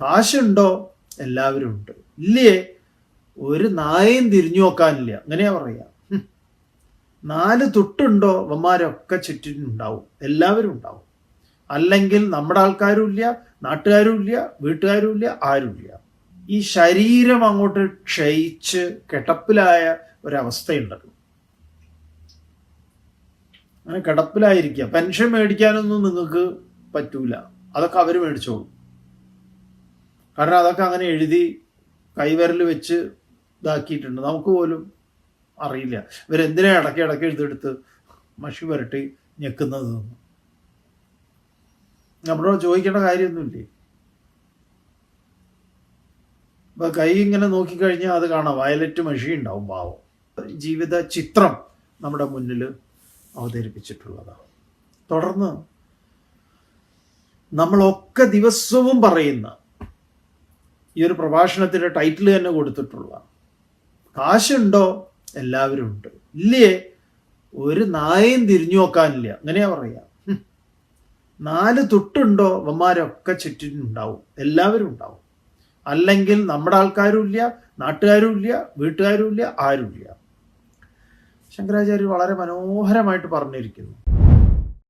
കാശുണ്ടോ? എല്ലാവരും ഉണ്ട്. ഇല്ലേ? ഒരു നായയും തിരിഞ്ഞു നോക്കാനില്ല. അങ്ങനെയാ പറയാ. 4 തുട്ടുണ്ടോ? അവന്മാരൊക്കെ ചുറ്റിനുണ്ടാവും. എല്ലാവരും ഉണ്ടാവും. അല്ലെങ്കിൽ നമ്മുടെ ആൾക്കാരും ഇല്ല, നാട്ടുകാരും ഇല്ല, വീട്ടുകാരും ഇല്ല, ആരുമില്ല. ഈ ശരീരം അങ്ങോട്ട് ക്ഷയിച്ച് കിടപ്പിലായ ഒരവസ്ഥയുണ്ടല്ലോ. അങ്ങനെ കിടപ്പിലായിരിക്കുക. പെൻഷൻ മേടിക്കാനൊന്നും നിങ്ങൾക്ക് പറ്റൂല. അതൊക്കെ അവർ മേടിച്ചോളൂ. കാരണം അതൊക്കെ അങ്ങനെ എഴുതി കൈവിരൽ വെച്ച് ഇതാക്കിയിട്ടുണ്ട്. നമുക്ക് പോലും അറിയില്ല ഇവരെന്തിനാ ഇടയ്ക്ക് എഴുതെടുത്ത് മഷി പുരട്ടി ഞെക്കുന്നത്. നമ്മളോട് ചോദിക്കേണ്ട കാര്യമൊന്നുമില്ലേ? ഇപ്പൊ കൈ ഇങ്ങനെ നോക്കിക്കഴിഞ്ഞാൽ അത് കാണാം, വയലറ്റ് മഷി ഉണ്ടാവും. പാവം. ജീവിത ചിത്രം നമ്മുടെ മുന്നിൽ അവതരിപ്പിച്ചിട്ടുള്ളതാണ്. തുടർന്ന് നമ്മളൊക്കെ ദിവസവും പറയുന്ന ഈ ഒരു പ്രഭാഷണത്തിന്റെ ടൈറ്റിൽ തന്നെ കൊടുത്തിട്ടുള്ള കാശുണ്ടോ? എല്ലാവരും ഉണ്ട്. ഇല്ലേ? ഒരു നായയും തിരിഞ്ഞു നോക്കാനില്ല. അങ്ങനെയാ പറയാ. 4 തുട്ടുണ്ടോ? അവന്മാരൊക്കെ ചുറ്റിനുണ്ടാവും. എല്ലാവരും ഉണ്ടാവും. അല്ലെങ്കിൽ നമ്മുടെ ആൾക്കാരും ഇല്ല, നാട്ടുകാരും ഇല്ല, വീട്ടുകാരും ഇല്ല, ആരുമില്ല. ശങ്കരാചാര്യർ വളരെ മനോഹരമായിട്ട് പറഞ്ഞിരിക്കുന്നു.